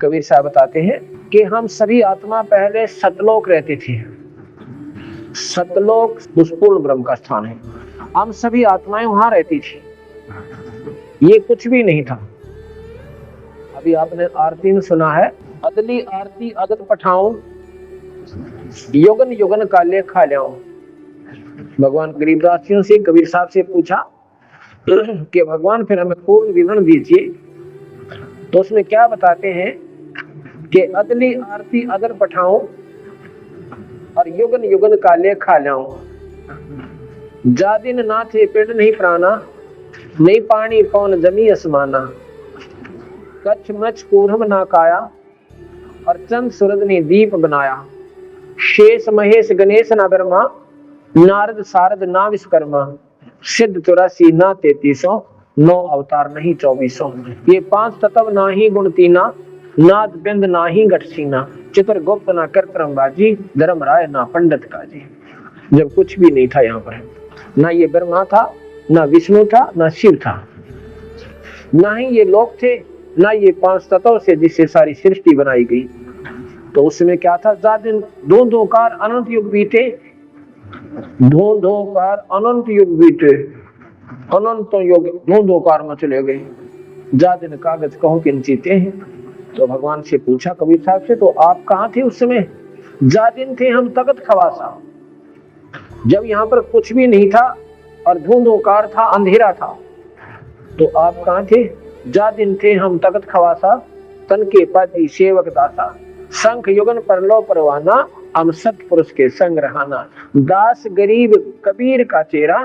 कबीर साहब बताते हैं कि हम सभी आत्मा पहले सतलोक रहते थे। सतलोक दुष्पूर्ण ब्रह्म का स्थान है। हम सभी आत्माएं वहां रहती थी। ये कुछ भी नहीं था। अभी आपने आरती में सुना है, अदली आरती अदत पठाऊं, युगन युगन का लेखा ल्याऊं। भगवान गरीबदास जी से कबीर साहब से पूछा कि भगवान फिर हमें पूर्ण विवरण दीजिए। तो उसमें क्या बताते हैं कि अदली आरती अदर पठाऊं और युगन युगन का लेखा लाऊं। जा दिन ना थे पेड़ नहीं प्राणा, नहीं पानी पौन जमी असमाना। कच्छ मच कूर्म ना काया, और चंद सूरज ने दीप बनाया। शेष महेश गणेश ना ब्रह्मा, नारद सारद ना विश्वकर्मा। सिद्ध 84 ना 3300, 9 अवतार नहीं 2400। ये 5 तत्व ना ही गुण तीना, नाद बिंद ना ही गठसीना। चित्र गुप्त ना कर ब्रह्मबाजी, धर्म राय ना पंडित काजी। जब कुछ भी नहीं था यहाँ पर, ना ये ब्रह्मा था, ना विष्णु था, ना शिव था, ना ही ये लोक थे, ना ये 5 तत्व से जिससे सारी सृष्टि बनाई गई। तो उसमें क्या था? जादिन धोकार अनंत युग बीते, धोकार अनंत युग बीते, अनंत युग धोकार में चले गए। जादिन कागज कहूं किंचिते हैं। तो भगवान से पूछा कबीर साहब से, तो आप कहाँ थे उस समय? जादिन थे हम तगत खवासा, जब यहाँ पर कुछ भी नहीं था और धुंधोकार था, अंधेरा था। तो आप कहाँ थे? जादिन थे हम तगत खवासा, तन के पाती सेवक दासा। शंख युगन परलो परवाना, हम सतपुरुष के संग रहाना। दास गरीब कबीर का चेहरा,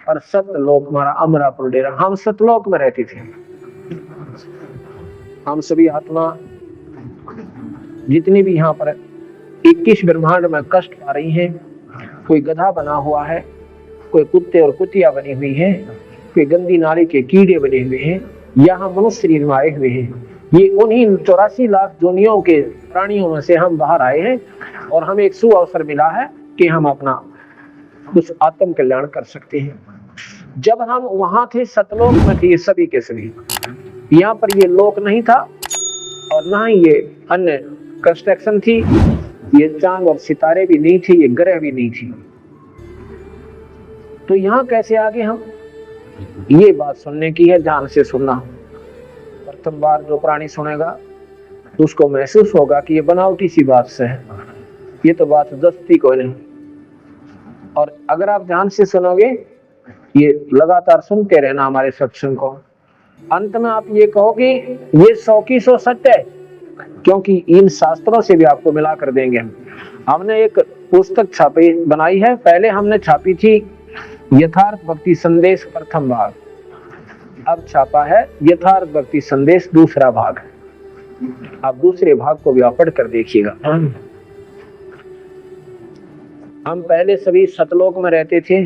और सतलोक हमारा अमरापुर डेरा। हम सतलोक में रहते थे। हम सभी आत्मा जितनी भी यहाँ पर 21 ब्रह्मांड में कष्ट पा रही हैं, कोई गधा बना हुआ है, कोई कुत्ते और कुतिया बनी हुई है, कोई गंदी नाली के कीड़े बने हुए हैं, यहाँ मनुष्य शरीर में आए हुए हैं। ये उन्हीं 84 लाख दुनियाओं के प्राणियों में से हम बाहर आए हैं, और हमें एक सुअवसर मिला है कि हम अपना कुछ आत्म कल्याण कर सकते हैं। जब हम वहां थे सतलोक में थे सभी के सभी, यहाँ पर ये लोक नहीं था और ना ही ये अन्य कंस्ट्रक्शन थी। ये चांद और सितारे भी नहीं थे, ये ग्रह भी नहीं थी। तो यहाँ कैसे आगे हम? ये बात सुनने की है, ध्यान से सुनना। प्रथम बार जो प्राणी सुनेगा उसको महसूस होगा कि ये बनावटी सी बात से है, ये तो बात दस्ती कोई नहीं। और अगर आप ध्यान से सुनोगे, ये लगातार सुनते रहना हमारे सत्संग को, अंत में आप ये कहोगे ये 100 की 100 सत्य है, क्योंकि इन शास्त्रों से भी आपको मिला कर देंगे। हमने एक पुस्तक छापी बनाई है, पहले हमने छापी थी यथार्थ भक्ति संदेश प्रथम भाग, अब छापा है यथार्थ भक्ति संदेश दूसरा भाग। आप दूसरे भाग को भी आप पढ़ कर देखिएगा। हम पहले सभी सतलोक में रहते थे,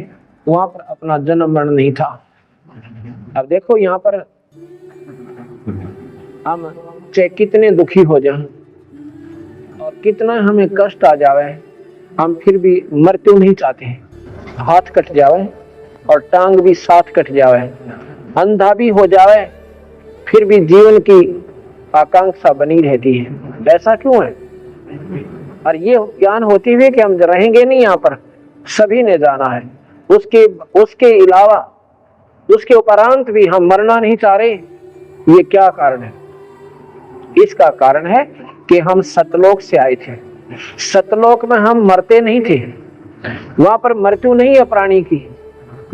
वहां पर अपना जन्म मरण नहीं था। अब देखो यहाँ पर हम चाहे कितने दुखी हो जाएं और कितना हमें कष्ट आ जावे, हम फिर भी मृत्यु नहीं चाहते। हाथ कट जावे और टांग भी साथ कट जावे, अंधा भी हो जावे, फिर भी जीवन की आकांक्षा बनी रहती है। ऐसा क्यों है? और ये ज्ञान होती हुई कि हम रहेंगे नहीं यहाँ पर, सभी ने जाना है। उसके अलावा उसके उपरांत भी हम मरना नहीं चाह रहे। ये क्या कारण है? इसका कारण है कि हम सतलोक से आए थे। सतलोक में हम मरते नहीं थे, वहां पर मृत्यु नहीं है प्राणी की।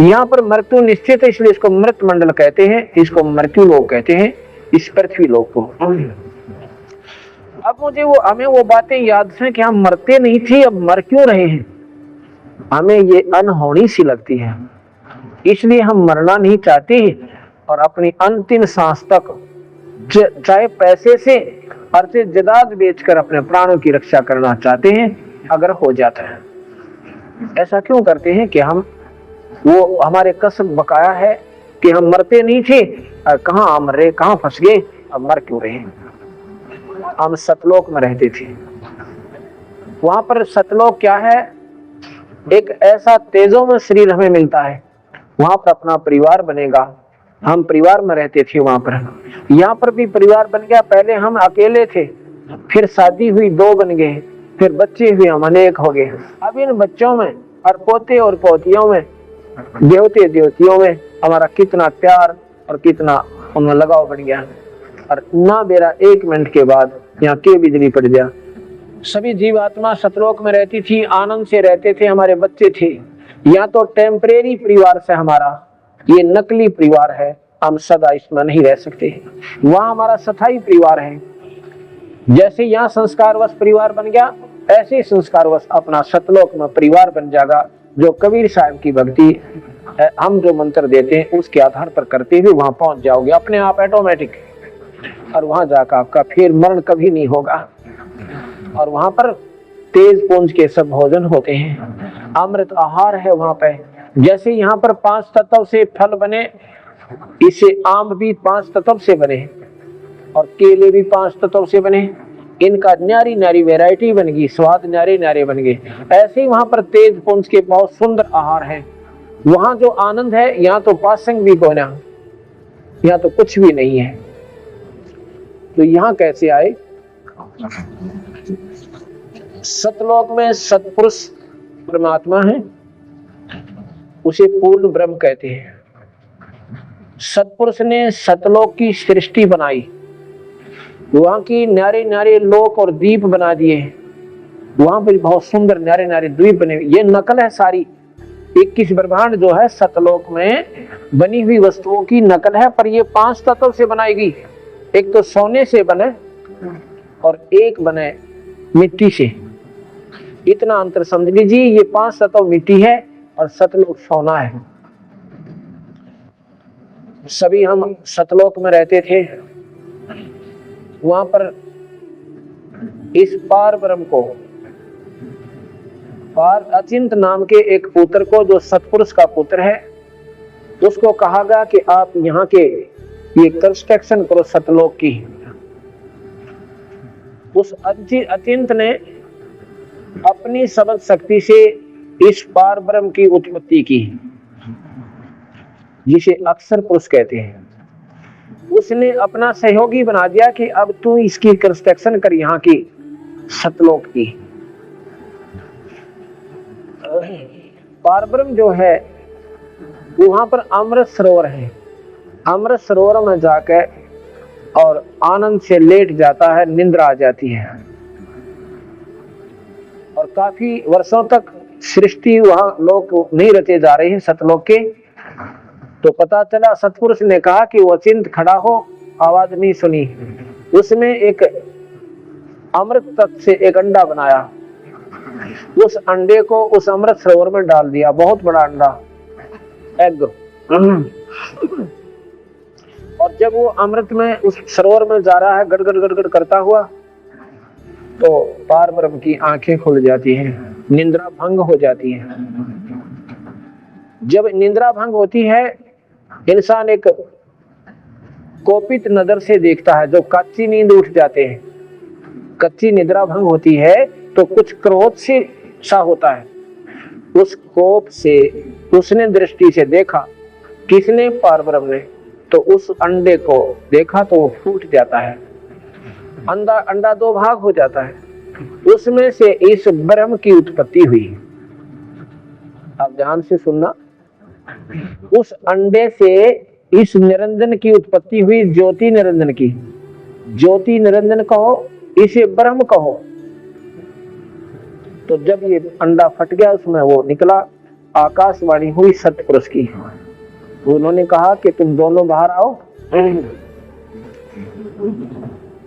यहाँ पर मृत्यु निश्चित है, इसलिए इसको मृत मंडल कहते हैं, इसको मृत्यु लोक कहते हैं, इस पृथ्वी लोक को। अब मुझे हमें वो बातें याद है कि हम मरते नहीं थे, अब मर क्यों रहे हैं? हमें ये अनहोनी सी लगती है, इसलिए हम मरना नहीं चाहते और अपनी अंतिम सांस तक चाहे पैसे से अर्थे जदाद बेचकर अपने प्राणों की रक्षा करना चाहते हैं, अगर हो जाता है। ऐसा क्यों करते हैं कि हम वो हमारे कसम बकाया है कि हम मरते नहीं थे, और कहाँ मर रहे, कहाँ फंस गए, अब मर क्यों रहे? हम सतलोक में रहते थे। वहां पर सतलोक क्या है? एक ऐसा तेजोमय शरीर हमें मिलता है, वहां पर अपना परिवार बनेगा। हम परिवार में रहते थे वहां पर, यहाँ पर भी परिवार बन गया। पहले हम अकेले थे, फिर शादी हुई, 2 बन गए, फिर बच्चे हुए, हम अनेक हो गए। अब इन बच्चों में और पोते और पोतियों में, देवते देवतियों में हमारा कितना प्यार और कितना उनमें लगाव बढ़ गया। और ना बेरा 1 मिनट के बाद यहाँ के बिजली पड़ गया। सभी जीवात्मा सतलोक में रहती थी, आनंद से रहते थे, हमारे बच्चे थे। या तो टेम्परेरी परिवार से हमारा ये नकली परिवार है, हम सदा इसमें नहीं रह सकते। वहां हमारा स्थायी परिवार है। जैसे यहाँ संस्कारवश परिवार बन गया, ऐसे संस्कारवश अपना सतलोक में परिवार बन जाएगा। जो कबीर साहब की भक्ति हम जो मंत्र देते हैं उसके आधार पर करते हुए वहां पहुंच जाओगे अपने आप ऑटोमेटिक। और वहां जाकर आपका फिर मरण कभी नहीं होगा। और वहां पर तेज पुंज के सब भोजन होते हैं, अमृत आहार है वहां पे। जैसे यहाँ पर 5 तत्व से फल बने, इसे आम भी 5 तत्व से बने और केले भी 5 तत्व से बने। इनका न्यारी न्यारी वैरायटी बन गई, स्वाद न्यारे न्यारे बन गए। ऐसे ही वहां पर तेज पुंज के बहुत सुंदर आहार है। वहां जो आनंद है, यहाँ तो पासंग भी कोना, यहाँ तो कुछ भी नहीं है। तो यहाँ कैसे आए? सतलोक में सतपुरुष परमात्मा है, उसे पूर्ण ब्रह्म कहते हैं। सतपुरुष ने सतलोक की सृष्टि बनाई, वहां की न्यारे न्यारे लोक और द्वीप बना दिए। वहां पर बहुत सुंदर न्यारे न्यारे द्वीप बने। ये नकल है सारी, 21 ब्रह्मांड जो है सतलोक में बनी हुई वस्तुओं की नकल है। पर ये 5 तत्व से बनाई गई। एक तो सोने से बने और एक बने मिट्टी से। इतना अंतर समझ लीजिए। ये 5 तत्व मिट्टी है और सतलोक सोना है। सभी हम सतलोक में रहते थे। वहां पर इस पार ब्रह्म को, पार अचिंत नाम के एक पुत्र को, जो सतपुरुष का पुत्र है, उसको कहा गया कि आप यहाँ के ये कंस्ट्रक्शन करो सतलोक की। उस अचिंत ने अपनी समझ शक्ति से इस पार ब्रह्म की उत्पत्ति की, जिसे अक्षर पुरुष कहते हैं। उसने अपना सहयोगी बना दिया कि अब तू इसकी कंस्ट्रक्शन कर, यहाँ की सतलोक की। पारब्रह्म जो है वहां पर अमृत सरोवर है। अमृत सरोवर में जाकर और आनंद से लेट जाता है, निंद्रा आ जाती है। और काफी वर्षों तक सृष्टि वहां लोग नहीं रचे जा रहे हैं सतलोक के। तो पता चला, सतपुरुष ने कहा कि वो चिंत खड़ा हो, आवाज नहीं सुनी। उसमें एक अमृत तत्व से एक अंडा बनाया, उस अंडे को उस अमृत सरोवर में डाल दिया। बहुत बड़ा अंडा, एग। और जब वो अमृत में उस सरोवर में जा रहा है गड़गड़ गड़गड़ करता हुआ, तो पार ब्रह्म की आंखें खुल जाती हैं, निंद्रा भंग हो जाती है। जब निंद्रा भंग होती है, इंसान एक कोपित नजर से देखता है। जो कच्ची नींद उठ जाते हैं, कच्ची निद्रा भंग होती है, तो कुछ क्रोध से सा होता है। उस कोप से उसने दृष्टि से देखा, किसने? पारब्रह्म ने। तो उस अंडे को देखा तो वो फूट जाता है, अंडा 2 भाग हो जाता है। उसमें से इस ब्रह्म की उत्पत्ति हुई। आप ध्यान से सुनना, उस अंडे से इस निरंजन की उत्पत्ति हुई, ज्योति निरंजन की। ज्योति निरंजन कहो, इसे ब्रह्म कहो। तो जब ये अंडा फट गया, उसमें वो निकला, आकाशवाणी हुई सतपुरुष की। उन्होंने कहा कि तुम दोनों बाहर आओ।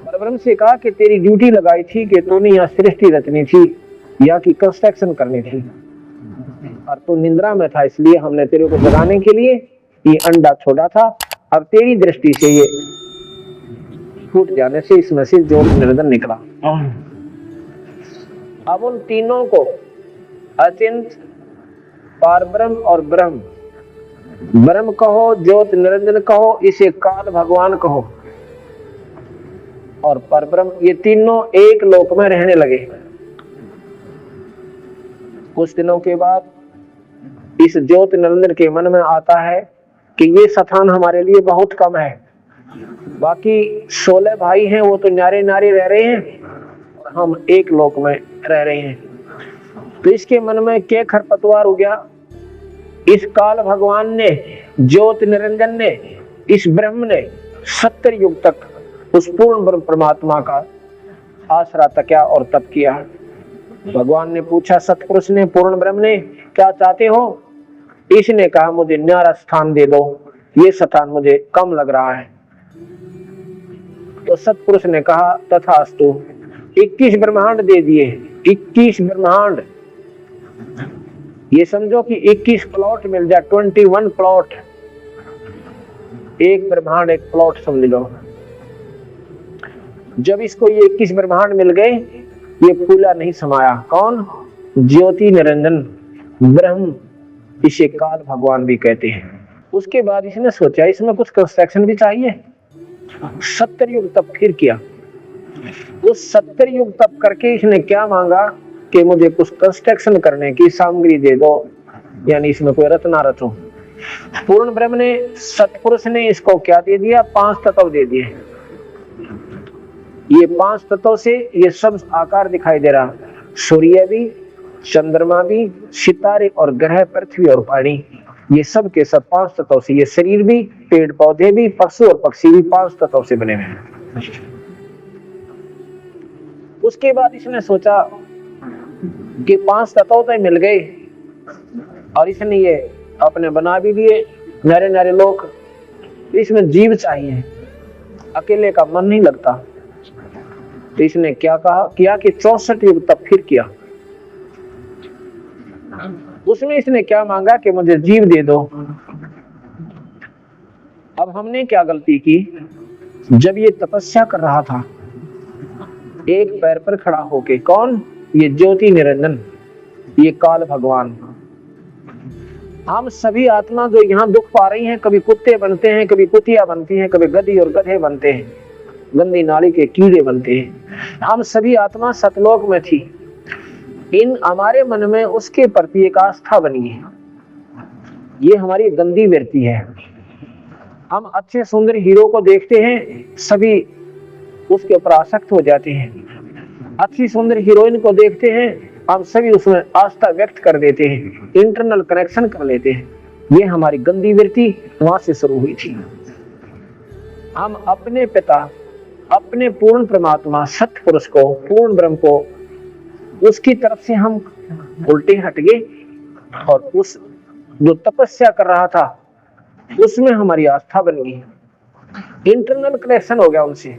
परब्रह्म से कहा कि तेरी ड्यूटी लगाई थी कि तूने यहाँ सृष्टि रचनी थी, यहाँ की कंस्ट्रक्शन करनी थी, और तू निंद्रा में था, इसलिए हमने तेरे को जगाने के लिए ये अंडा छोड़ा था। अब तेरी दृष्टि से ये फूट जाने से इसमें से ज्योत निरंजन निकला। अब उन तीनों को, अचिंत, पारब्रह्म और ब्रह्म, ब्रह्म कहो, ज्योत निरंजन कहो, इसे काल भगवान कहो, और परब्रह्म, ये तीनों एक लोक में रहने लगे। कुछ दिनों के बाद इस ज्योत निरंजन के मन में आता है कि ये स्थान हमारे लिए बहुत कम है। बाकी 16 भाई हैं, वो तो न्यारे न्यारे रह रहे हैं, हम एक लोक में रह रहे हैं। तो इसके मन में क्या खरपतवार हो गया, इस काल भगवान ने, ज्योति निरंजन ने, इस ब्रह्म ने 70 युग तक उस पूर्ण ब्रह्म परमात्मा का आसरा तकिया और तप किया। भगवान ने पूछा सतपुरुष ने, पूर्ण ब्रह्म ने, क्या चाहते हो? इसने कहा मुझे न्यारा स्थान दे दो, ये स्थान मुझे कम लग रहा है। तो सतपुरुष ने कहा तथास्तु, 21 ब्रह्मांड दे दिए, 21 ब्रह्मांड। ये समझो कि 21 प्लॉट मिल जाए, 21 प्लॉट, एक ब्रह्मांड एक प्लॉट समझ लो। जब इसको ये 21 ब्रह्मांड मिल गए, ये फूला नहीं समाया। कौन? ज्योति निरंजन ब्रह्म, इसे काल भगवान भी कहते हैं। उसके बाद इसने सोचा इसमें कुछ कंस्ट्रक्शन भी चाहिए। 70 युग तप फिर किया। उस 70 युग तप करके इसने क्या मांगा कि मुझे कुछ कंस्ट्रक्शन करने की सामग्री दे दो, यानी इसमें कोई रचना रचो। पूर्ण ब्रह्म ने, सतपुरुष ने इसको क्या दे दिया? 5 तत्व दे दिए। ये 5 तत्वों से ये सब आकार दिखाई दे रहा, सूर्य भी, चंद्रमा भी, सितारे और ग्रह, पृथ्वी और पानी, ये सब के सब 5 तत्वों से। ये शरीर भी, पेड़ पौधे भी, पशु और पक्षी भी 5 तत्वों से बने हुए हैं। उसके बाद इसने सोचा कि 5 तत्व तो मिल गए, और इसने ये अपने बना भी लिए नारे नारे लोग। इसमें जीव चाहिए, अकेले का मन नहीं लगता। तो इसने क्या किया कि 64 युग तप फिर किया। उसमें इसने क्या मांगा कि मुझे जीव दे दो। अब हमने क्या गलती की, जब ये तपस्या कर रहा था एक पैर पर खड़ा होके, कौन? ये ज्योति निरंजन, ये काल भगवान। हम सभी आत्मा जो यहाँ दुख पा रही हैं, कभी कुत्ते बनते हैं, कभी कुतिया बनती हैं, कभी गधी और गधे बनते हैं, गंदी नाली के कीड़े बनते हैं। हम सभी आत्मा सतलोक में थी। इन हमारे मन में उसके प्रति एक आस्था बनी है, ये हमारी गंदी वृत्ति है। हम अच्छे सुंदर हीरो को देखते हैं, सभी उसके ऊपर आसक्त हो जाते हैं। अच्छी सुंदर हीरोइन को देखते हैं, हम सभी उसमें आस्था व्यक्त कर देते हैं, इंटरनल कनेक्शन कर लेते हैं। ये हमारी गंदी वृत्ति वहां से शुरू हुई थी। हम अपने पिता, अपने पूर्ण परमात्मा सतपुरुष को, पूर्ण ब्रह्म को, उसकी तरफ से हम उल्टे हट गए, और उस जो तपस्या कर रहा था उसमें हमारी आस्था बन गई, इंटरनल कनेक्शन हो गया उनसे,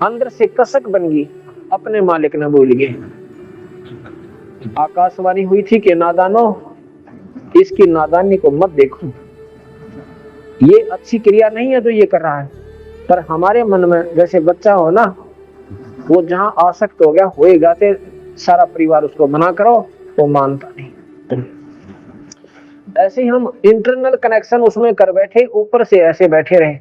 अंदर से कसक बन गई, अपने मालिक न भूल गए। आकाशवाणी हुई थी कि नादानो, इसकी नादानी को मत देखो, ये अच्छी क्रिया नहीं है जो ये कर रहा है। पर हमारे मन में जैसे बच्चा हो ना, वो जहां आसक्त हो गया, होएगा तो सारा परिवार उसको मना करो, वो मानता नहीं। ऐसे ही हम इंटरनल कनेक्शन उसमें कर बैठे, ऊपर से ऐसे बैठे रहे।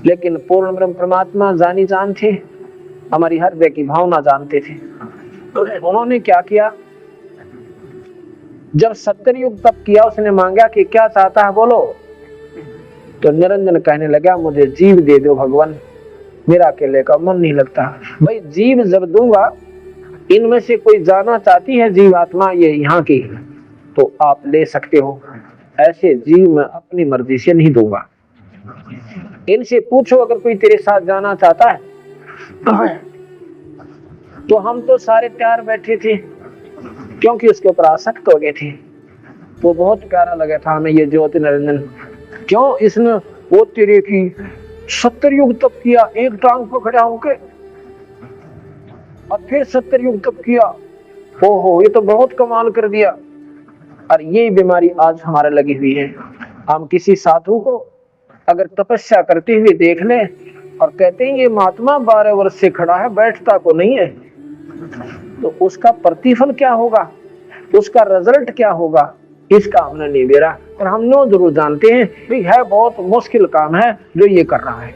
लेकिन पूर्ण ब्रह्म परमात्मा जानी जान थे, हमारी हृदय की भावना जानते थे। तो उन्होंने क्या किया, जब 70 युग तप किया, उसने मांगा कि क्या चाहता है बोलो। तो निरंजन कहने लगा, मुझे जीव दे दो भगवान, मेरा अकेले का मन नहीं लगता। भाई जीव जब दूंगा, इनमें से कोई जाना चाहती है जीवात्मा ये यहाँ की, तो आप ले सकते हो। ऐसे जीव मैं अपनी मर्जी से नहीं दूंगा। इनसे पूछो अगर कोई तेरे साथ जाना चाहता है। तो हम तो सारे तैयार बैठे थे, क्योंकि उसके ऊपर आसक्त हो गए थे। वो बहुत प्यारा लगा था हमें, ये ज्योति निरंजन। क्यों? इसने वो तेरे की 70 युग तप किया, एक टांग पर खड़ा होके, और फिर 70 युग तप किया। ओहो, ये तो बहुत कमाल कर दिया। और ये बीमारी आज हमारे लगी हुई है। हम किसी साधु को अगर तपस्या करते हुए देख लें और कहते हैं ये महात्मा 12 वर्ष से खड़ा है, बैठता को नहीं है, तो उसका प्रतिफल क्या होगा, उसका रिजल्ट क्या होगा, इसका हमने नहीं दे रहा। और हम लोग जरूर जानते हैं कि है बहुत मुश्किल काम है जो ये कर रहा है,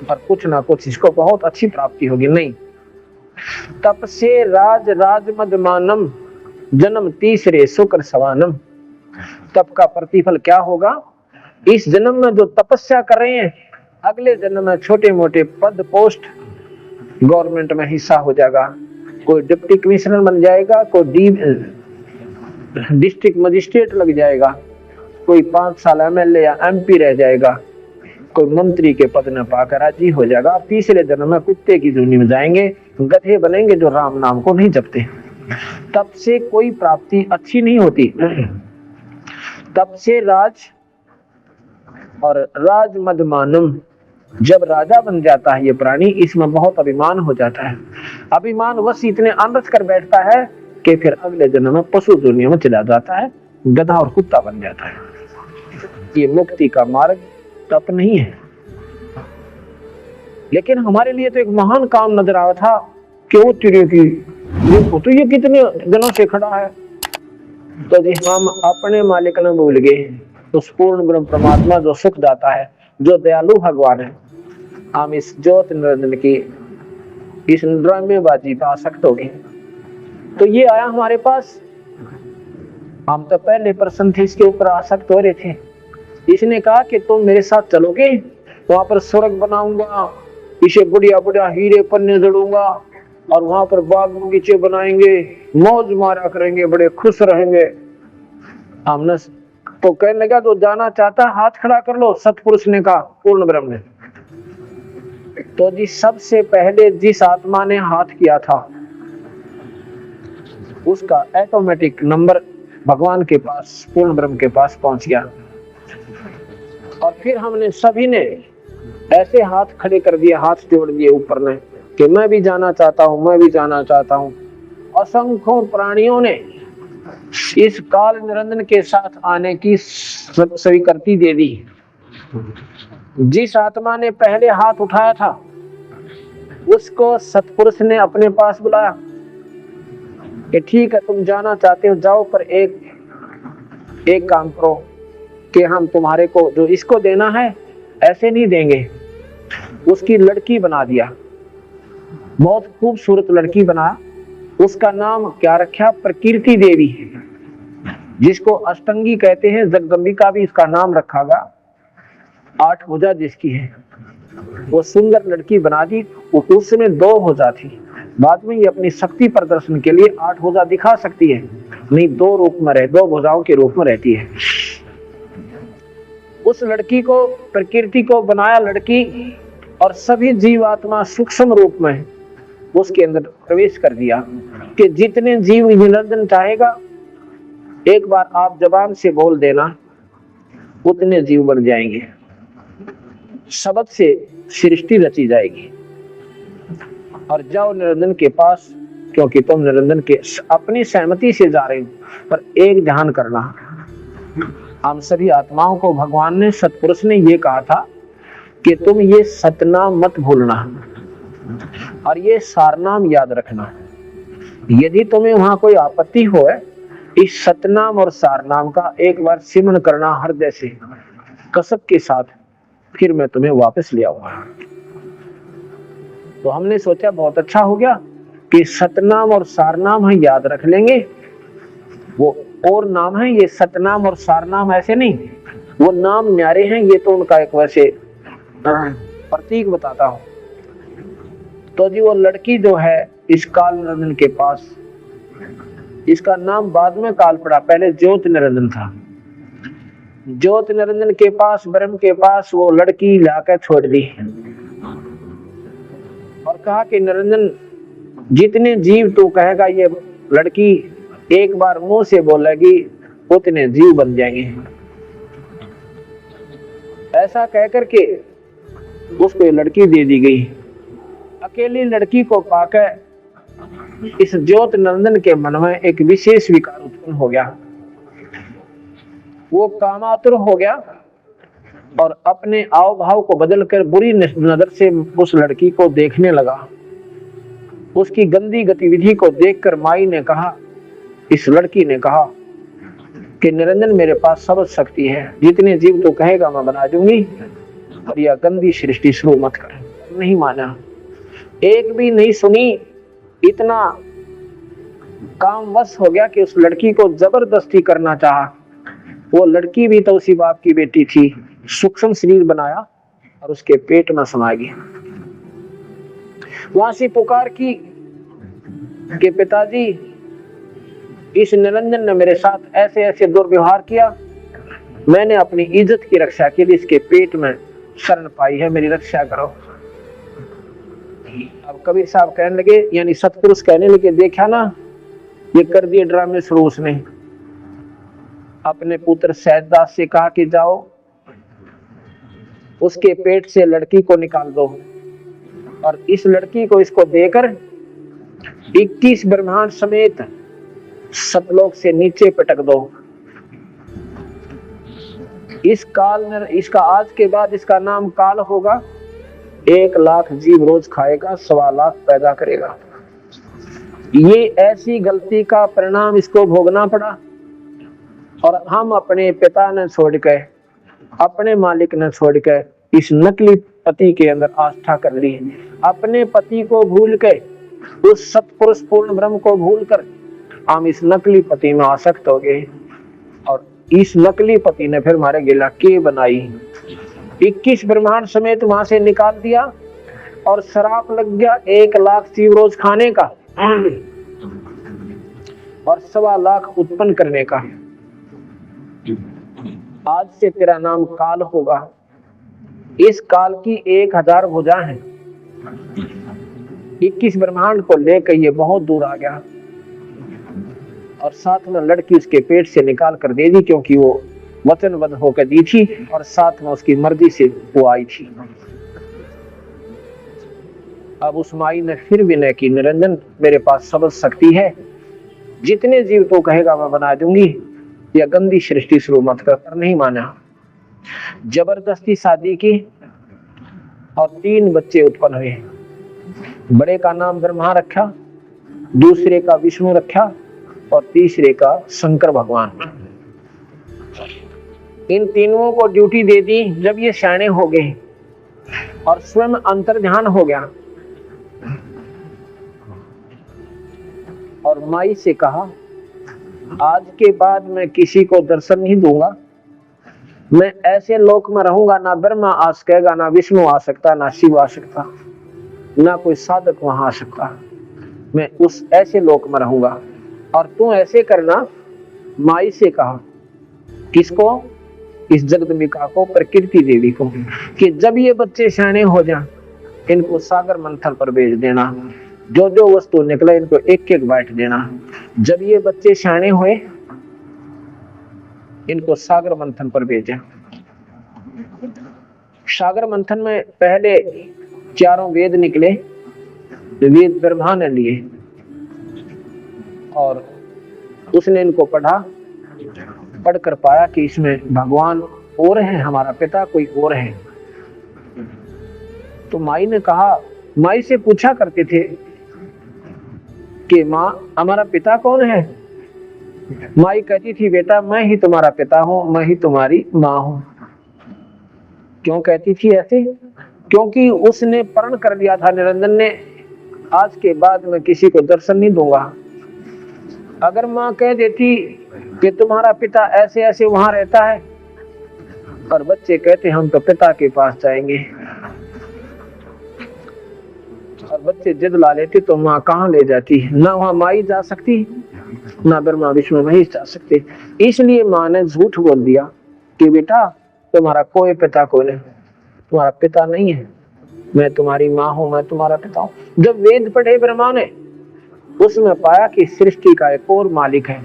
पर कुछ ना कुछ इसको बहुत अच्छी प्राप्ति होगी। नहीं, तप से राज राज मद मानम, जन्म तीसरे शुक्र सवानम। तप का प्रतिफल क्या होगा? इस जन्म में जो तपस्या कर रहे हैं, अगले जन्म में छोटे मोटे पद पोस्ट गवर्नमेंट में हिस्सा हो जाएगा, कोई डिप्टी कमिश्नर बन जाएगा, कोई डिस्ट्रिक्ट मजिस्ट्रेट लग जाएगा, कोई 5 साल एमएलए या एमपी रह जाएगा, कोई मंत्री के पद में पाकर राजी हो जाएगा। तीसरे जन्म में कुत्ते की जूनी में जाएंगे, गधे बनेंगे जो राम नाम को नहीं जपते। तब से कोई प्राप्ति अच्छी नहीं होती। तब से राज और राज मदमानम, जब राजा बन जाता है ये प्राणी, इसमें बहुत अभिमान हो जाता है। अभिमान वश इतने अनरथ कर बैठता है कि फिर अगले जन्म में पशु दुनिया में चला जाता है, गधा और कुत्ता बन जाता है। ये मुक्ति का मार्ग तप नहीं है। लेकिन हमारे लिए तो एक महान काम नजर आया था कि वो तिरे की देखो तो ये कितने दिनों से खड़ा है। तो जी हम अपने मालिक ने भूल गए, उस पूर्ण ब्रह्म परमात्मा जो सुख दाता है, जो दयालु भगवान है। हम इस ज्योत निरंजन की इस ड्रामेबाजी पर आसक्त हो गए। तो ये आया हमारे पास, हम तो पहले प्रश्न थे इसके ऊपर आसक्त हो रहे थे। इसने कहा कि तुम मेरे साथ चलोगे, वहां पर स्वर्ग बनाऊंगा, इसे बढ़िया बढ़िया हीरे पन्ने जड़ूंगा और वहां पर बाग बगीचे बनाएंगे, मौज मारा करेंगे, बड़े खुश रहेंगे। हमने तो कहने लगा जो जाना चाहता हाथ खड़ा कर लो, सतपुरुष ने कहा, पूर्ण ब्रह्म ने। तो जी सबसे पहले जिस आत्मा ने हाथ किया था उसका ऑटोमेटिक नंबर भगवान के पास, पूर्ण ब्रह्म के पास पहुंच गया। और फिर हमने सभी ने ऐसे हाथ खड़े कर दिए, हाथ जोड़ दिए ऊपर ने कि मैं भी जाना चाहता हूं, मैं भी जाना चाहता हूं। असंख्यों प्राणियों ने इस काल निरंजन के साथ आने की स्वीकृति दे दी। जिस आत्मा ने पहले हाथ उठाया था उसको सतपुरुष ने अपने पास बुलाया कि ठीक है तुम जाना चाहते हो जाओ, पर एक काम करो कि हम तुम्हारे को जो इसको देना है ऐसे नहीं देंगे। उसकी लड़की बना दिया, बहुत खूबसूरत लड़की बना। उसका नाम क्या रखा? प्रकृति देवी, जिसको अष्टंगी कहते हैं। जगदम्बिका भी इसका नाम रखा गया, 8 भुजा जिसकी है। वो सुंदर लड़की बना दी। उसमें 2 भुजा थी, बाद में ये अपनी शक्ति प्रदर्शन के लिए 8 भुजा दिखा सकती है, नहीं 2 रूप में रहे, 2 भुजाओं के रूप में रहती है। उस लड़की को, प्रकृति को बनाया लड़की, और सभी जीवात्मा सूक्ष्म रूप में उसके अंदर प्रवेश कर दिया कि जितने जीव निरंजन चाहेगा एक बार आप जबान से बोल देना, उतने जीव बन जाएंगे। शब्द से सृष्टि रची जाएगी। और जाओ निरंजन के पास, क्योंकि तुम निरंजन के अपनी सहमति से जा रहे हो, पर एक ध्यान करना, हम सभी आत्माओं को भगवान ने, सतपुरुष ने ये कहा था कि तुम ये सतनाम मत भूलना और ये सारनाम याद रखना। यदि तुम्हें वहां कोई आपत्ति हो, इस सतनाम और सारनाम का एक बार सिमरण करना हृदय से कसक के साथ, फिर मैं तुम्हें वापस ले आऊंगा। तो हमने सोचा बहुत अच्छा हो गया कि सतनाम और सारनाम है, याद रख लेंगे। वो और नाम है, ये सतनाम और सारनाम ऐसे नहीं, वो नाम न्यारे हैं, ये तो उनका एक वैसे प्रतीक बताता हूं। तो जी वो लड़की जो है इस काल निरंजन के पास, इसका नाम बाद में काल पड़ा, पहले ज्योत निरंजन था। ज्योत निरंजन के पास, ब्रह्म के पास वो लड़की लाकर छोड़ दी और कहा कि निरंजन जितने जीव तू कहेगा, ये लड़की एक बार मुंह से बोलेगी, उतने जीव बन जाएंगे। ऐसा कहकर के उसको ये लड़की दे दी गई। अकेली लड़की को पाकर इस ज्योत निरंजन के मन में एक विशेष विकार उत्पन्न हो गया। वो कामातुर हो गया और अपने आव भाव को बदलकर बुरी नजर से उस लड़की को देखने लगा। उसकी गंदी गतिविधि को देखकर माई ने कहा, इस लड़की ने कहा कि निरंजन मेरे पास सब शक्ति है, जितने जीव तो कहेगा मैं बना दूंगी, और यह गंदी सृष्टि शुरू मत कर। नहीं माना, एक भी नहीं सुनी। इतना कामवश हो गया कि उस लड़की को जबरदस्ती करना चाहा। वो लड़की भी तो उसी बाप की बेटी थी, सूक्ष्म शरीर बनाया और उसके पेट में समा गई। वहां से पुकार की कि पिताजी, इस निरंजन ने मेरे साथ ऐसे ऐसे दुर्व्यवहार किया, मैंने अपनी इज्जत की रक्षा के लिए इसके पेट में शरण पाई है, मेरी रक्षा करो। अब कबीर साहब कहने लगे, यानी सतपुरुष कहने लगे, देखा ना, ये कर दिए ड्रामे शुरू। उसने अपने पुत्र सैयददास से कहा कि जाओ उसके पेट से लड़की को निकाल दो और इस लड़की को इसको देकर 21 ब्रह्मांड समेत सतलोक से नीचे पटक दो। इस काल में, इसका आज के बाद इसका नाम काल होगा। 1 लाख जीव रोज खाएगा, 1.25 लाख पैदा करेगा। ये ऐसी गलती का परिणाम इसको भोगना पड़ा और हम अपने पिता ने छोड़ के, अपने मालिक ने छोड़ के इस नकली पति के अंदर आस्था कर ली। अपने पति को भूल के, उस सतपुरुष पूर्ण ब्रह्म को भूल कर हम इस नकली पति में आसक्त हो गए और इस नकली पति ने फिर हमारे गिला के बनाई। 21 ब्रह्मांड समेत वहां से निकाल दिया और शराप लग गया 1 लाख जीव रोज खाने का और 1.25 लाख उत्पन्न करने का। आज से तेरा नाम काल होगा। इस काल की 1000 भुजा है। 21 ब्रह्मांड को लेकर ये बहुत दूर आ गया और साथ में लड़की उसके पेट से निकाल कर दे दी, क्योंकि वो वचनबद्ध होकर दी थी और साथ में उसकी मर्जी से वो आई थी। अब उस माई ने फिर विनय की, निरंजन मेरे पास सब शक्ति है, जितने जीव तो कहेगा मैं बना दूंगी, या गंदी सृष्टि शुरू मत कर। पर नहीं माना, जबरदस्ती शादी की और 3 बच्चे उत्पन्न हुए। बड़े का नाम ब्रह्मा रखा, दूसरे का विष्णु रखा और तीसरे का शंकर भगवान। इन तीनों को ड्यूटी दे दी। जब ये सयाने हो गए और स्वयं अंतर्ध्यान हो गया और माई से कहा, आज के बाद मैं किसी को दर्शन नहीं दूंगा, मैं ऐसे लोक में रहूंगा, ना ब्रह्मा आ सकेगा, ना विष्णु आ सकता, ना शिव आ सकता, ना कोई साधक वहां आ सकता। मैं उस ऐसे लोक में रहूंगा और तू ऐसे करना। माई से कहा, किसको? इस जगदम्बिका को, प्रकृति देवी को, कि जब ये बच्चे सयाने हो जाएं, इनको सागर मंथन पर भेज देना। जो जो वस्तु निकले इनको एक एक बांट देना। जब ये बच्चे सयाने हुए, इनको सागर मंथन पर भेजा। सागर मंथन में पहले 4 वेद निकले, वेद ब्रह्मा ने लिए और उसने इनको पढ़ा। पढ़कर पाया कि इसमें भगवान और है, हमारा पिता कोई और है। तो माई ने कहा, माई से पूछा करते थे कि माँ हमारा पिता कौन है? माई कहती थी, बेटा मैं ही तुम्हारा पिता हूं, मैं ही तुम्हारी माँ हूं। क्यों कहती थी ऐसे? क्योंकि उसने प्रण कर लिया था निरंजन ने, आज के बाद मैं किसी को दर्शन नहीं दूंगा। अगर माँ कह देती कि तुम्हारा पिता ऐसे ऐसे वहां रहता है और बच्चे कहते हम तो पिता के पास जाएंगे, और बच्चे जिद ला लेते, तो माँ कहाँ ले जाती? ना वहां माई जा सकती, ना ब्रह्मा विष्णु महेश जा सकते। इसलिए माँ ने झूठ बोल दिया कि बेटा तुम्हारा कोई पिता कोई नहीं, तुम्हारा पिता नहीं है, मैं तुम्हारी माँ हूं, मैं तुम्हारा पिता हूं। जब वेद पढ़े ब्रह्मा ने, उसमें पाया कि सृष्टि का एक और मालिक है,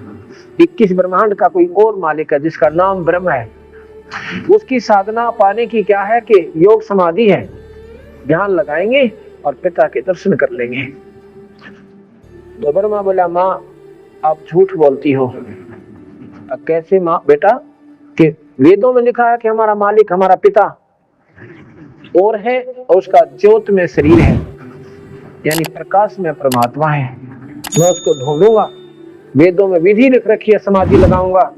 21 ब्रह्मांड का कोई और मालिक है जिसका नाम ब्रह्म है। उसकी साधना पाने की क्या है कि योग समाधि है, ध्यान लगाएंगे और पिता के दर्शन कर लेंगे। तो ब्रह्मा बोला, माँ आप झूठ बोलती हो। अब कैसे माँ? बेटा कि वेदों में लिखा है कि हमारा मालिक हमारा पिता और है, और उसका ज्योत में शरीर है, यानी प्रकाश में परमात्मा है। मैं उसको ढूंढूंगा, वेदों में विधि लिख रखी है, समाधि लगाऊंगा।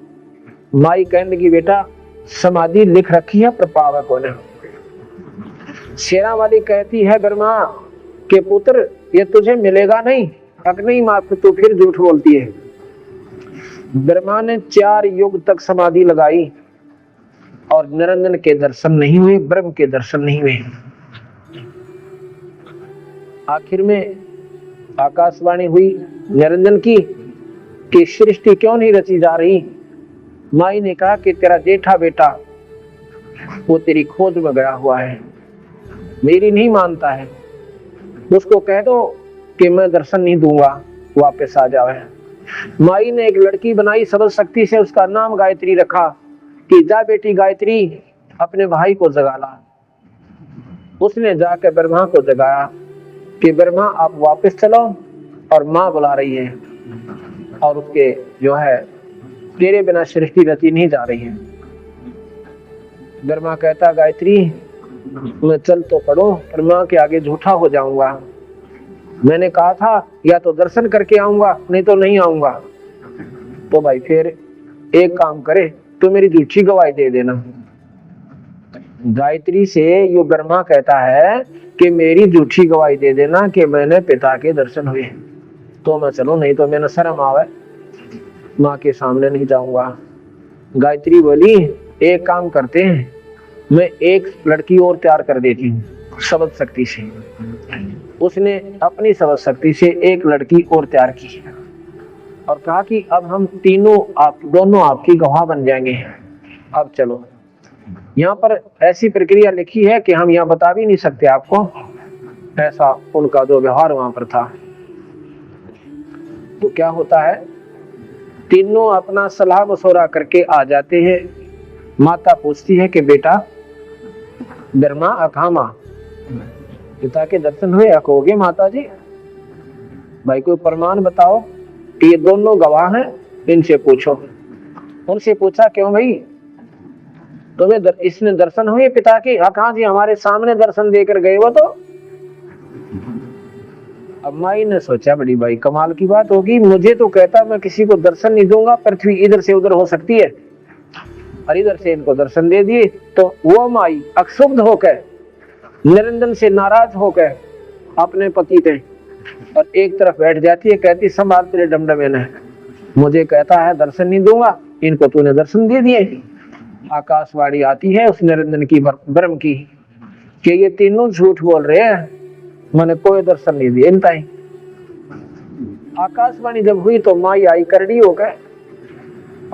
माई कहने लगी, बेटा समाधि लिख रखी है पर पावे कौन है? शेरा वाली कहती है ब्रह्मा के पुत्र, ये तुझे मिलेगा नहीं। अग्नि माँ तू फिर झूठ बोलती है। ब्रह्मा ने 4 युग तक समाधि लगाई और निरंजन के दर्शन नहीं हुए, ब्रह्म के दर्शन नहीं हुए। आखिर में आकाशवाणी हुई निरंजन की कि सृष्टि क्यों नहीं रची जा रही। माई ने कहा कि तेरा जेठा बेटा वो तेरी खोज में गया हुआ है, मेरी नहीं मानता है, उसको कह दो कि मैं दर्शन नहीं दूंगा, वापस आ जाए। माई ने एक लड़की बनाई सबल शक्ति से, उसका नाम गायत्री रखा कि जा बेटी गायत्री अपने भाई को जगा ला। उसने जाकर ब्रह्मा को जगाया कि ब्रह्मा आप वापस चलो और माँ बुला रही है और उसके जो है तेरे बिना सृष्टि रची नहीं जा रही है। ब्रह्मा कहता गायत्री मैं चल तो पड़ो पर माँ के आगे झूठा हो जाऊंगा, मैंने कहा था या तो दर्शन करके आऊंगा नहीं तो नहीं आऊंगा। तो भाई फिर एक काम करे, तो मेरी झूठी गवाही दे देना। गायत्री से यो ब्रह्मा कहता है कि मेरी झूठी गवाही दे देना कि मैंने पिता के दर्शन हुए तो मैं चलूं, नहीं तो मैंने शर्म आवे, माँ के सामने नहीं जाऊंगा। गायत्री बोली एक काम करते हैं, मैं एक लड़की और तैयार कर देती हूँ शब्द शक्ति से। उसने अपनी शब्द शक्ति से एक लड़की और तैयार की और कहा कि अब हम तीनों आप दोनों आपकी गवाह बन जाएंगे, अब चलो। यहाँ पर ऐसी प्रक्रिया लिखी है कि हम यहाँ बता भी नहीं सकते आपको, ऐसा उनका जो व्यवहार वहां पर था। तो क्या होता है, तीनों अपना सलाह मशवरा करके आ जाते हैं। माता पूछती है कि बेटा ब्रह्मा अखामा पिता के दर्शन हुए? कहोगे माता जी भाई कोई प्रमाण बताओ, ये दोनों गवाह हैं, इनसे पूछो। उनसे पूछा क्यों भाई तुम्हें इसने दर्शन हुए पिता के? कहा जी हमारे सामने दर्शन देकर गए वो तो। अब माई ने सोचा बड़ी भाई कमाल की बात होगी, मुझे तो कहता मैं किसी को दर्शन नहीं दूंगा, पृथ्वी इधर से उधर हो सकती है और इधर से इनको दर्शन दे दिए। तो वो माई अक्षुब्ध होकर निरंजन से नाराज होकर अपने पति थे और एक तरफ बैठ जाती है, कहती संभाल तेरे डमडमे ने, मुझे कहता है दर्शन नहीं दूंगा, इनको तूने दर्शन दे दिए। आकाशवाणी आती है उस निरंजन की ब्रह्म की कि ये तीनों झूठ बोल रहे हैं, मैंने कोई दर्शन नहीं दिया इनता ही। आकाशवाणी जब हुई तो माई आई करड़ी हो गए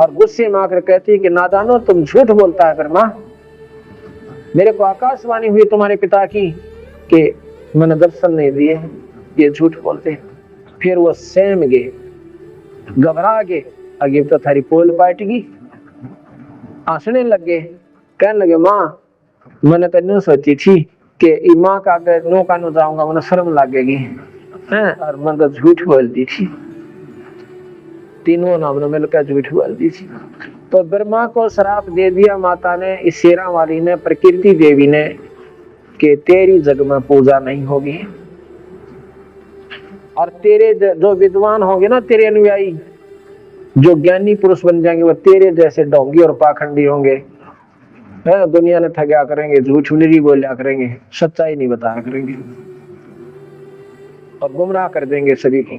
और गुस्से में आकर कहती है कि नादानो तुम झूठ बोलता है ब्रह्मा, मेरे को आकाशवाणी हुई तुम्हारे पिता की कि मैंने दर्शन नहीं दिए, ये झूठ बोलते। फिर वो सहम गए, घबरा गए, आगे तो थारी पोल पाटेगी, हंसने लगे, कहने लगे माँ मैंने तो नहीं सोची थी कि माँ का अगर नो का नो जाऊंगा मैंने शर्म लगेगी और मैं तो झूठ बोलती थी। तीनों नाम ने मिलकर झूठ बोलती थी। तो ब्रह्मा को श्राप दे दिया माता ने, इस शेरा वाली ने, प्रकृति देवी ने, कि तेरी जग में पूजा नहीं होगी और तेरे जो विद्वान होंगे ना, तेरे अनुयायी जो ज्ञानी पुरुष बन जाएंगे, वो तेरे जैसे डोंगी और पाखंडी होंगे, दुनिया ने ठगा करेंगे, झूठ निरी बोलिया करेंगे, सच्चाई नहीं बताया करेंगे और गुमराह कर देंगे सभी को।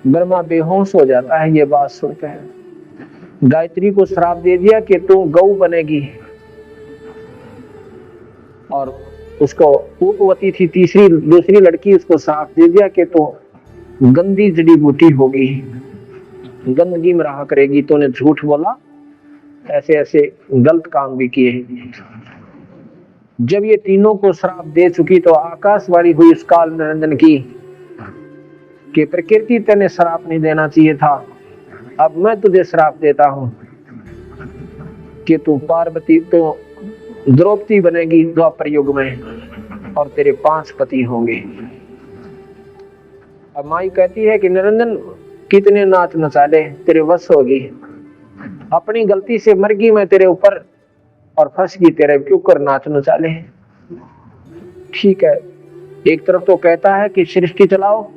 ब्रह्मा बेहोश हो जाता है ये बात सुनकर। गायत्री को श्राप दे दिया कि तू गौ बनेगी और उसको उपवती थी दूसरी लड़की, उसको श्राप दे दिया कि तू गंदी जड़ी बूटी होगी, गंदगी में रहा करेगी, तूने झूठ बोला, ऐसे ऐसे गलत काम भी किए। जब ये तीनों को श्राप दे चुकी तो आकाशवाणी हुई उस काल निरंजन की कि प्रकृति तेने श्राप नहीं देना चाहिए था, अब मैं तुझे श्राप देता हूं कि तू पार्वती तो द्रौपदी बनेगी द्वापर युग में और तेरे 5 पति होंगे। अब माई कहती है कि निरंजन कितने नाच नचाले तेरे वश होगी, अपनी गलती से मर गई मैं तेरे ऊपर और फंस गई तेरे ऊपर नाच नचाले। ठीक है, एक तरफ तो कहता है कि सृष्टि चलाओ,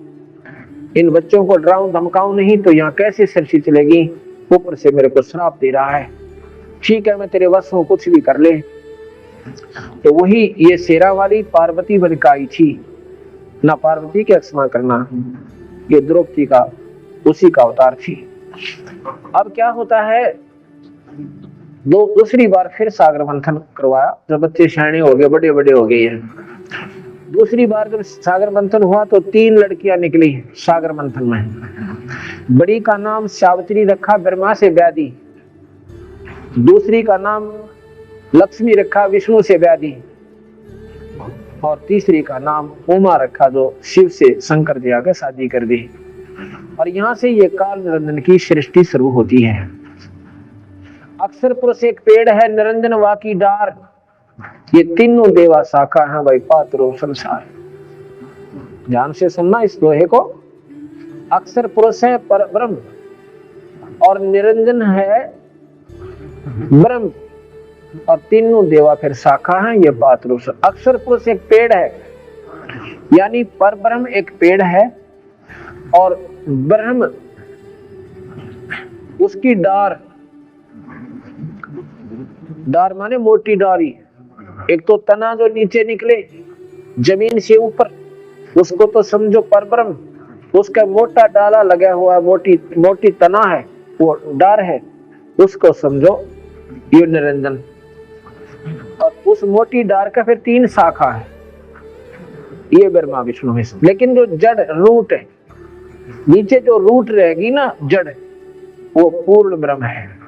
इन बच्चों को डराऊं धमकाऊं नहीं तो यहाँ कैसे सृष्टि चलेगी, ऊपर से मेरे को श्राप दे रहा है। ठीक है मैं तेरे वश हूं, कुछ भी कर ले। तो वही ये शेरा वाली पार्वती बन के आई थी ना, पार्वती के क्षमा करना, ये द्रौपदी का उसी का अवतार थी। अब क्या होता है, दूसरी बार फिर सागर मंथन करवाया, जब बच्चे शाणे हो गए, बड़े बड़े हो गए हैं, दूसरी बार जब सागर मंथन हुआ तो 3 लड़कियां निकली सागर मंथन में। बड़ी का नाम सावित्री रखा, ब्रह्मा से व्याधि। दूसरी का नाम लक्ष्मी रखा, विष्णु से व्याधि। और तीसरी का नाम उमा रखा, जो शिव से शंकर जी आकर शादी कर दी। और यहाँ से ये काल निरंजन की सृष्टि शुरू होती है। अक्षर पुरुष एक पेड़ है, निरंजन वाकी डार, ये तीनों देवा शाखा है भाई, पात्रो संसार। ध्यान से सुनना इस दोहे को। अक्षर पुरुष है पर ब्रह्म, और निरंजन है ब्रह्म, और तीनों देवा फिर शाखा है, ये पात्रो। अक्षर पुरुष एक पेड़ है, यानी पर ब्रह्म एक पेड़ है, और ब्रह्म उसकी डार, डार माने मोटी डारी। एक तो तना जो नीचे निकले जमीन से ऊपर, उसको तो समझो पर ब्रह्म। उसका मोटा डाला लगा हुआ, मोटी मोटी तना है, वो डार है, उसको समझो ये निरंजन। और उस मोटी डार का फिर 3 शाखा है, ये ब्रह्मा विष्णु में। लेकिन जो जड़ रूट है, नीचे जो रूट रहेगी ना जड़, वो पूर्ण ब्रह्म है।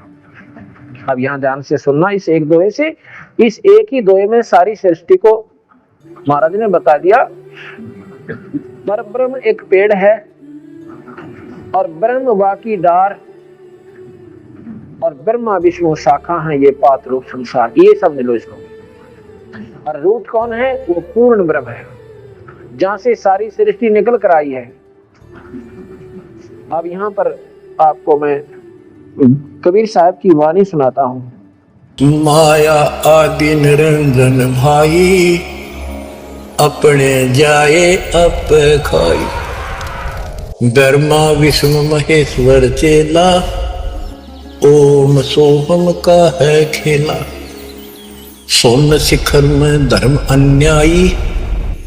अब यहाँ ध्यान से सुनना इस एक दोहे से। इस एक ही दोहे में सारी सृष्टि को महाराज ने बता दिया। पर ब्रह्म एक पेड़ है, और ब्रह्म वाकी डार, और ब्रह्मा विष्णु शाखा है, ये पात्र रूप संसार। ये समझ लो इसको। और रूट कौन है? वो पूर्ण ब्रह्म है, जहां से सारी सृष्टि निकल कर आई है। अब यहाँ पर आपको मैं कबीर साहब की वाणी सुनाता हूँ। माया आदि निरंजन भाई, अपने जाए अप खाई। ब्रह्मा विष्णु महेश्वर चेला, ओम सोहम का है खेला। सोन शिखर में धर्म अन्यायी,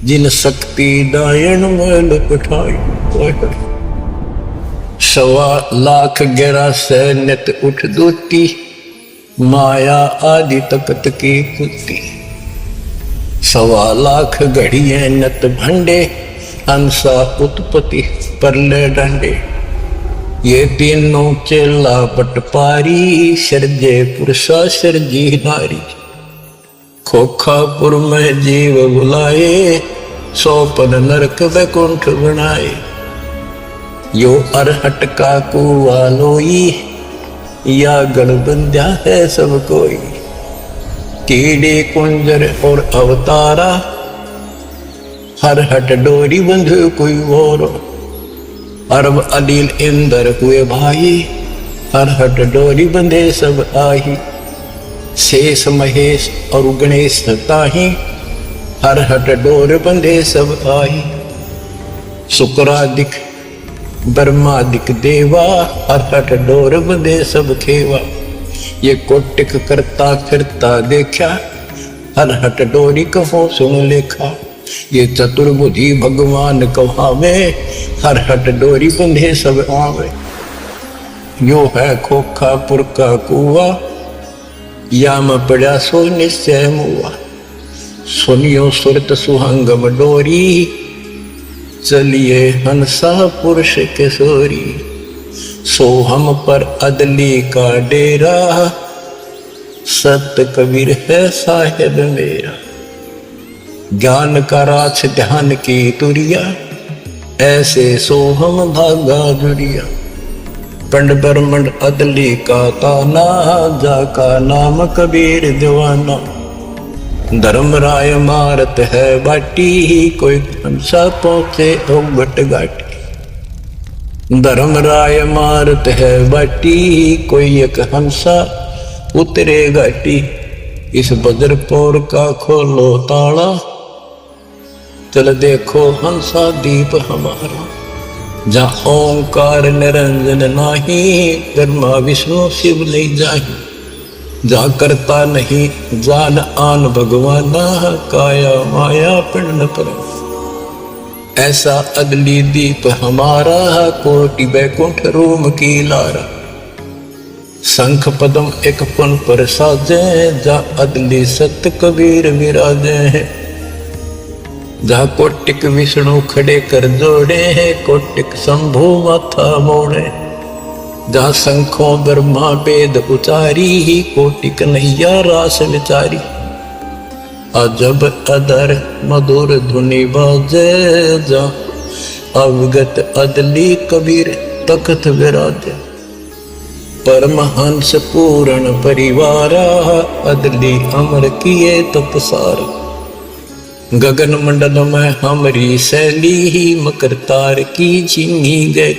जिन शक्ति डायन में लपटाई। 1.25 लाख 11 नित उठ दूती, माया आदि तकत की कुत्ती। 1.25 लाख घड़िए नत भंडे, अंसा उत्पत्ति परले डंडे। ये तीनों चेला पटपारी, सर्जे पुरुषा सर्जी नारी। खोखापुर में जीव बुलाए, 100 पद नरक वैकुंठ बनाए। यो अरहट का कुआ लोई, या गणबंध्या है सब कोई। कीड़े कुंजर और अवतारा, हर हट डोरी बंध कोई और। अरब अनिल इंद्र हुए भाई, हर हट डोरी बंधे सब आही। शेष महेश और गणेश ताही, हर हट डोर बंधे सब आही। शुक्रादिक ब्रह्मादिक देवा, हर हट डोर बंधे सब खेवा। ये कोटिक करता फिरता देखा, हर हट डोरी कहो सुन लेखा। ये चतुर्बुद्धि भगवान कहावे, हर हट डोरी बंधे सब आवे। यो है खोखापुर का कुआ, याम पड़ा सो निश्चय मुआ। सुनियो सुरत सुहंगम डोरी, चलिए हंसा पुरुष किशोरी। सोहम पर अदली का डेरा, सत्य कबीर है साहिब मेरा। ज्ञान का राछ ध्यान की तुरिया, ऐसे सोहम भागा जुरिया। पंड ब्रह्मंड अदली का ताना, जाका नाम कबीर दीवाना। धर्म राय मारत है बाटी, कोई हंसा पहुंचे घट घाटी। धर्म राय मारत है बाटी, कोई एक हंसा उतरे घाटी। इस बज्रपुर का खोलो ताला, चल देखो हंसा दीप हमारा। जहाँ ओंकार निरंजन नाही, ब्रह्मा विष्णु शिव नहीं जाही। जा करता नहीं जान आन भगवाना, काया माया पिंड पर। ऐसा अदली दीप हमारा, कोटि बैकुंठ रूम की लारा। शंख पदम एक पुन पर साजे, जा अदली सत्य कबीर विराजे हैं। जहाँ कोटिक विष्णु खड़े कर जोड़े हैं, कोटिक शंभु माथा मोड़े। जहाँ शंखों ब्रह्मा वेद उचारी ही, कोटिक नैया रास विचारी। अजब अदर मधुर धुनि बाजे, जा अवगत अदली कबीर तख्त विराजे। परमहंस पूर्ण परिवारा, अदली अमर किए तपसार। गगन मंडल में हमरी शैली ही, मकर तार की झींगी गई।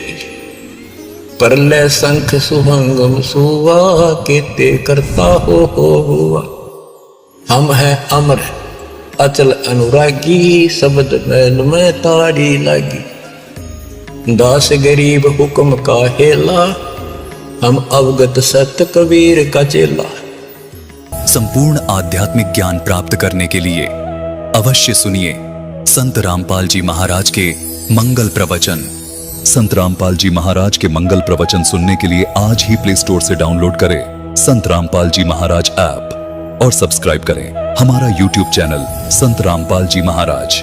परलय शंख सुहंगम सुवा, केते करता हो हुआ। हम हैं अमर अचल अनुरागी, शब्द मैल में तारी लागी। दास गरीब हुक्म का हेला, हम अवगत सत्य कबीर का चेला। संपूर्ण आध्यात्मिक ज्ञान प्राप्त करने के लिए अवश्य सुनिए संत रामपाल जी महाराज के मंगल प्रवचन। संत रामपाल जी महाराज के मंगल प्रवचन सुनने के लिए आज ही प्ले स्टोर से डाउनलोड करें संत रामपाल जी महाराज ऐप और सब्सक्राइब करें हमारा YouTube चैनल संत रामपाल जी महाराज।